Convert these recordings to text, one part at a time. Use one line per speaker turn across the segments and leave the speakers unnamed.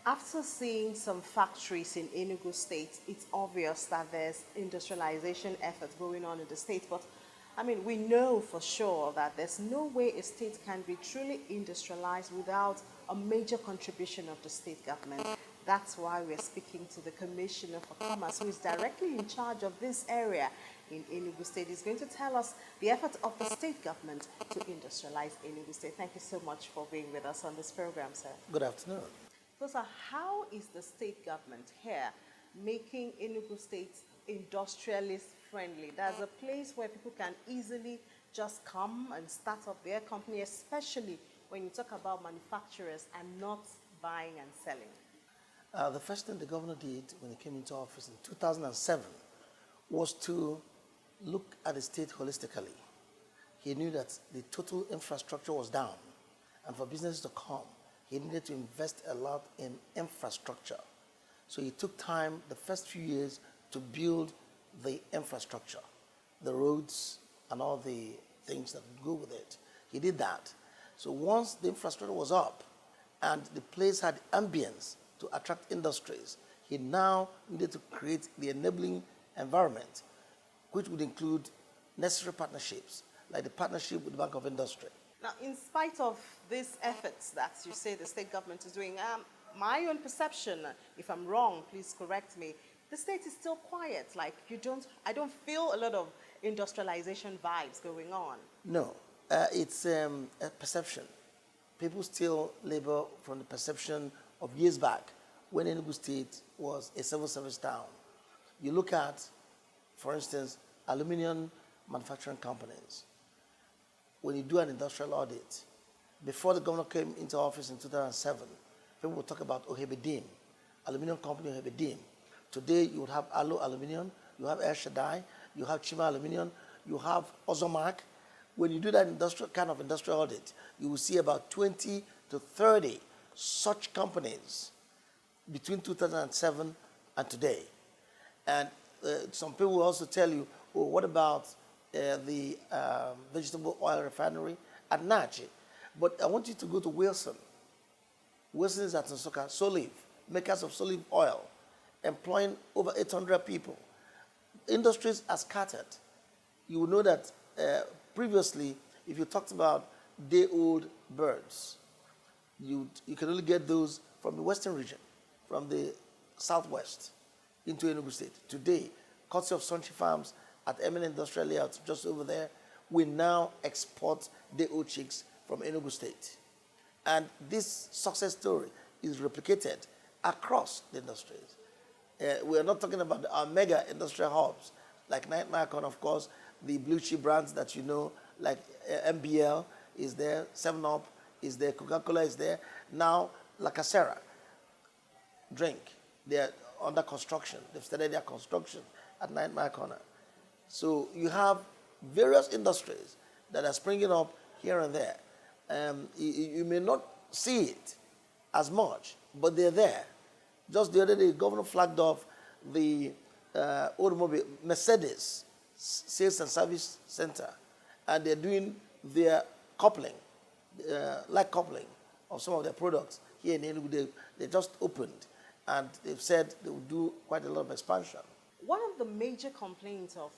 After seeing some factories in Enugu State, it's obvious that there's industrialization efforts going on in the state. But I mean, we know for sure that there's no way a state can be truly industrialized without a major contribution of the state government. That's why we're speaking to the Commissioner for Commerce, who is directly in charge of this area in Enugu State. He's going to tell us the effort of the state government to industrialize Enugu State. Thank you so much for being with us on this program, sir.
Good afternoon.
So, sir, how is the state government here making Enugu State industrialist friendly? There's a place where people can easily just come and start up their company, especially when you talk about manufacturers and not buying and selling.
The first thing the governor did when he came into office in 2007 was to look at the state holistically. He knew that the total infrastructure was down, and for businesses to come, he needed to invest a lot in infrastructure. So he took time the first few years to build the infrastructure, the roads and all the things that go with it. He did that. So once the infrastructure was up and the place had ambience to attract industries, he now needed to create the enabling environment, which would include necessary partnerships, like the partnership with the Bank of Industry.
Now, in spite of these efforts that you say the state government is doing, my own perception, if I'm wrong, please correct me, the state is still quiet. Like I don't feel a lot of industrialization vibes going on.
No, it's a perception. People still labor from the perception of years back when Enugu State was a civil service town. You look at, for instance, aluminum manufacturing companies. When you do an industrial audit, before the governor came into office in 2007, people would talk about Ohebedim, aluminum company Ohebedim. Today, you would have Alo Aluminium, you have El Shaddai, you have Chima Aluminium, you have Ozomark. When you do that kind of industrial audit, you will see about 20 to 30 such companies between 2007 and today. And some people will also tell you, oh, what about the vegetable oil refinery at Nachi? But I want you to go to Wilson. Wilson is at Nsoka, Solive, makers of Solive oil, employing over 800 people. Industries are scattered. You will know that previously, if you talked about day-old birds, you can only get those from the western region, from the southwest into Enugu State. Today, courtesy of Sunchi Farms at Eminent Industrial Layout, just over there, we now export day-old chicks from Enugu State. And this success story is replicated across the industries. We are not talking about our mega industrial hubs, like Nikon, of course, the blue chip brands that you know, like MBL is there, 7-Up is there, Coca-Cola is there. Now, La Casera drink, they're under construction. They've started their construction at Night Mile Corner. So you have various industries that are springing up here and there. You may not see it as much, but they're there. Just the other day, the governor flagged off the automobile Mercedes Sales and Service Center, and they're doing their coupling, like coupling of some of their products here in Enugu. They just opened, and they've said they will do quite a lot of expansion.
One of the major complaints of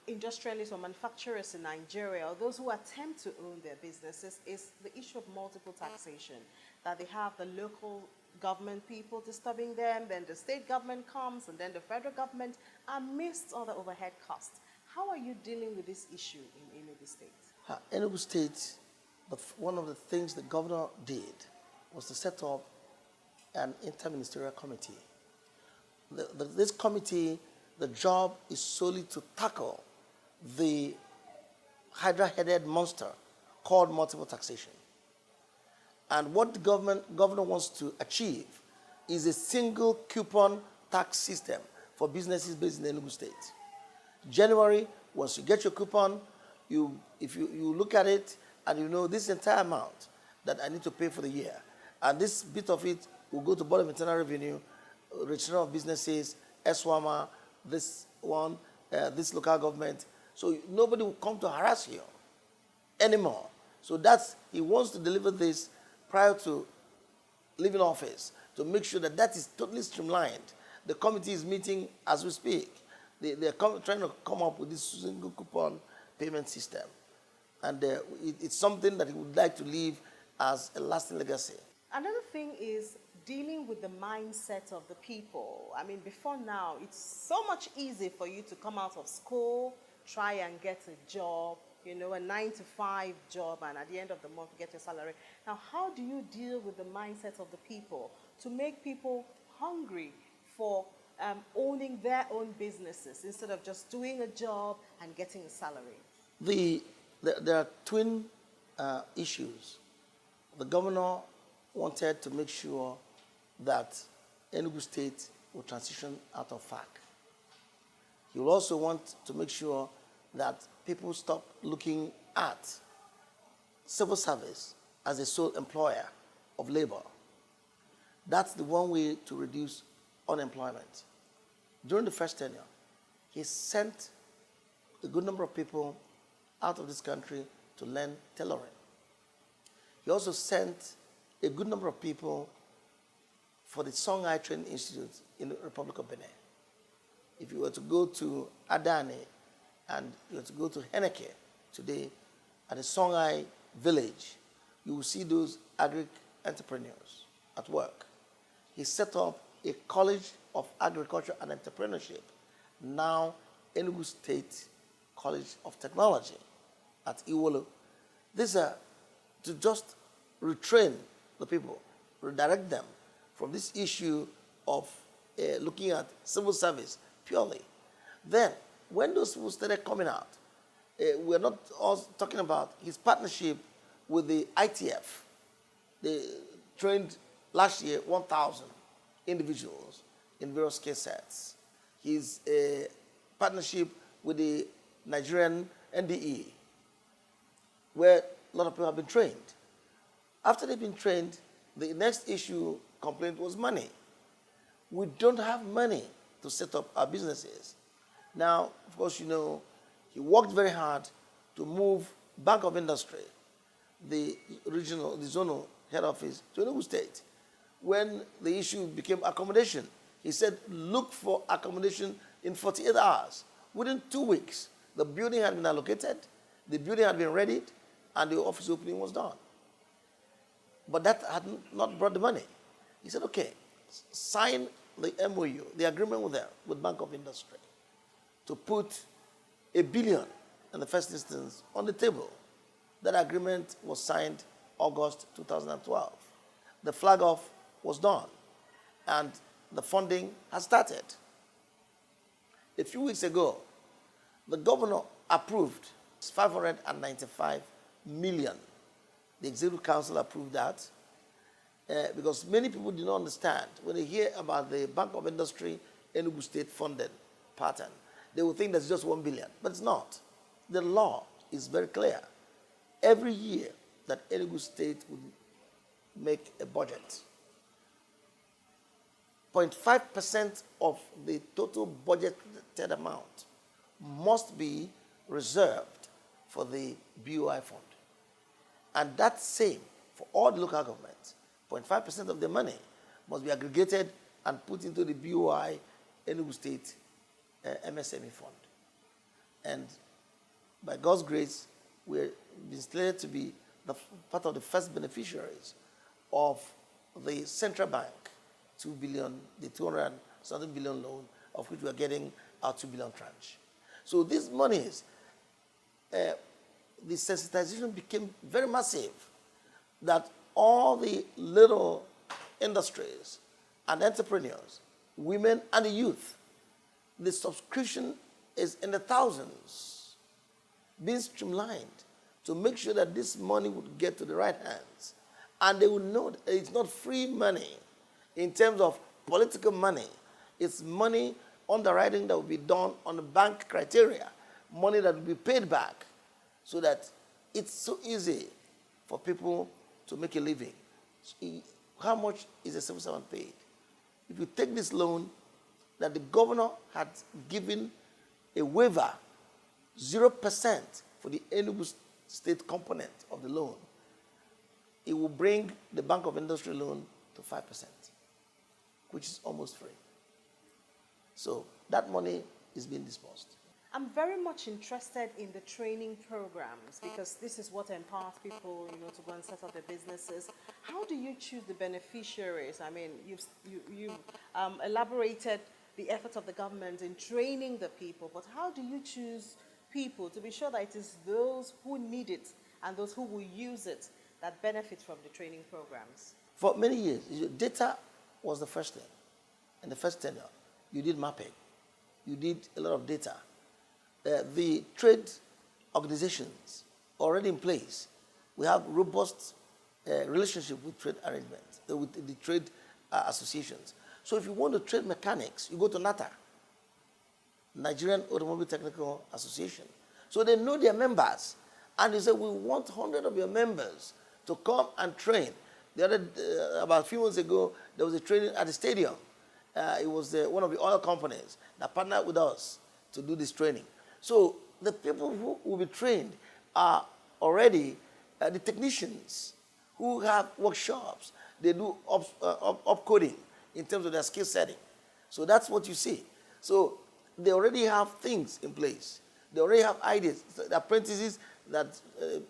industrialists or manufacturers in Nigeria, or those who attempt to own their businesses, is the issue of multiple taxation. That they have the local government people disturbing them, then the state government comes, and then the federal government, amidst other overhead costs. How are you dealing with this issue in Enugu State?
Enugu State, one of the things the governor did was to set up an interministerial committee. This committee, the job is solely to tackle the hydra-headed monster called multiple taxation. And what the governor wants to achieve is a single coupon tax system for businesses based in Enugu State. January, once you get your coupon, if you look at it and you know this entire amount that I need to pay for the year, and this bit of it will go to Board of Internal Revenue, Registrar of Businesses, SWAMA, this one, this local government. So nobody will come to harass you anymore. So he wants to deliver this prior to leaving office to make sure that that is totally streamlined. The committee is meeting as we speak. They're trying to come up with this single coupon payment system. And it's something that he would like to leave as a lasting legacy.
Another thing is dealing with the mindset of the people. I mean, before now, it's so much easier for you to come out of school, try and get a job, a 9-to-5 job, and at the end of the month get your salary. Now, how do you deal with the mindset of the people to make people hungry for owning their own businesses instead of just doing a job and getting a salary?
There are twin issues. The governor wanted to make sure that Enugu State will transition out of FAC. He will also want to make sure that people stop looking at civil service as a sole employer of labor. That's the one way to reduce unemployment. During the first tenure, he sent a good number of people out of this country to learn tailoring. He also sent a good number of people for the Songhai Training Institute in the Republic of Benin. If you were to go to Adani and you were to go to Heneke today at the Songhai village, you will see those agri-entrepreneurs at work. He set up a college of agriculture and entrepreneurship, now Enugu State College of Technology at Iwolo. These are to just retrain the people, redirect them from this issue of looking at civil service purely. Then, when those people started coming out, we're not all talking about his partnership with the ITF. They trained last year 1,000 individuals in various skill sets. His partnership with the Nigerian NDE, where a lot of people have been trained. After they've been trained, the next complaint was money. We don't have money to set up our businesses. Now, of course, he worked very hard to move Bank of Industry, the zonal head office, to Enugu State. When the issue became accommodation, he said, look for accommodation in 48 hours. Within 2 weeks, the building had been allocated, the building had been readied, and the office opening was done. But that had not brought the money. He said, okay, sign the MOU, the agreement with them, with Bank of Industry, to put $1 billion in the first instance on the table. That agreement was signed August 2012. The flag off was done, and the funding has started. A few weeks ago, the governor approved 595 million. The Executive Council approved that because many people do not understand. When they hear about the Bank of Industry Enugu State funded pattern, they will think that's just 1 billion, but it's not. The law is very clear. Every year that Enugu State would make a budget, 0.5% of the total budgeted amount must be reserved for the BOI fund. And that's same for all the local governments. 0.5% of the money must be aggregated and put into the BOI Enugu State MSME fund. And by God's grace, we're been slated to be part of the first beneficiaries of the central bank, 2 billion, the 200-something billion loan, of which we are getting our 2 billion tranche. So these monies, the sensitization became very massive, that all the little industries and entrepreneurs, women and the youth, the subscription is in the thousands, being streamlined to make sure that this money would get to the right hands. And they will know that it's not free money in terms of political money. It's money underwriting that will be done on the bank criteria, money that will be paid back, so that it's so easy for people to make a living. How much is a civil servant paid? If you take this loan that the governor had given a waiver, 0% for the Enugu State component of the loan, it will bring the Bank of Industry loan to 5%, which is almost free. So that money is being dispersed.
I'm very much interested in the training programs because this is what empowers people, to go and set up their businesses. How do you choose the beneficiaries? I mean, you've elaborated the efforts of the government in training the people, but how do you choose people to be sure that it is those who need it and those who will use it that benefit from the training programs?
For many years, data was the first thing. In the first tenure, you did mapping. You did a lot of data. The trade organizations already in place. We have robust relationship with trade arrangements, with the trade associations. So if you want to trade mechanics, you go to NATA, Nigerian Automobile Technical Association. So they know their members, and they say, we want 100 of your members to come and train. The other, about a few months ago, there was a training at the stadium. It was one of the oil companies that partnered with us to do this training. So the people who will be trained are already the technicians who have workshops. They do upcoding in terms of their skill setting. So that's what you see. So they already have things in place. They already have ideas. The apprentices that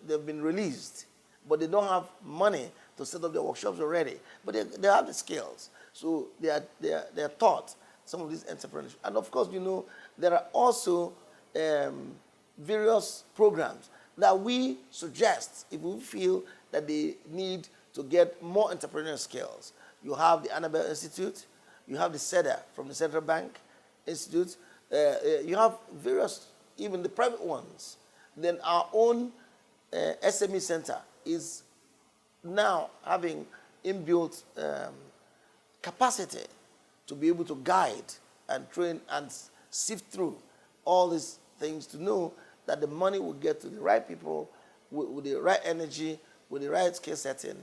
they've been released, but they don't have money to set up their workshops already. But they have the skills. So they are taught some of these entrepreneurs. And of course, there are also various programs that we suggest if we feel that they need to get more entrepreneurial skills. You have the Annabelle Institute, you have the CEDA from the Central Bank Institute, you have various, even the private ones. Then our own SME Center is now having inbuilt capacity to be able to guide and train and sift through all these things to know that the money will get to the right people with the right energy, with the right skill setting,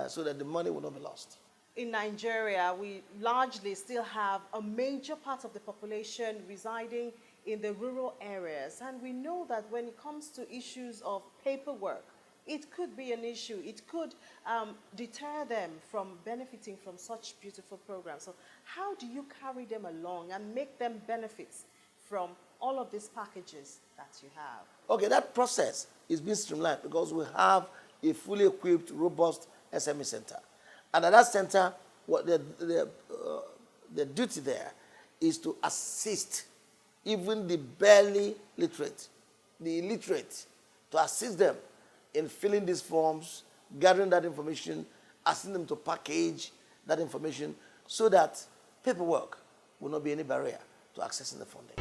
so that the money will not be lost.
In Nigeria, we largely still have a major part of the population residing in the rural areas. And we know that when it comes to issues of paperwork, it could be an issue. It could deter them from benefiting from such beautiful programs. So how do you carry them along and make them benefit from all of these packages that you have?
Okay, that process is being streamlined because we have a fully equipped, robust SME center. And at that center, what the duty there is to assist even the barely literate, the illiterate, to assist them in filling these forms, gathering that information, asking them to package that information so that paperwork will not be any barrier to accessing the funding.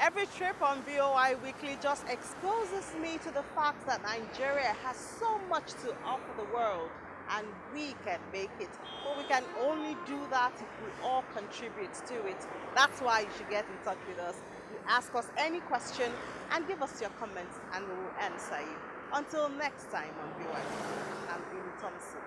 Every trip on BOI Weekly just exposes me to the fact that Nigeria has so much to offer the world and we can make it. But we can only do that if we all contribute to it. That's why you should get in touch with us. You ask us any question and give us your comments and we will answer you. Until next time on BOI Weekly, I'm Billy Thompson.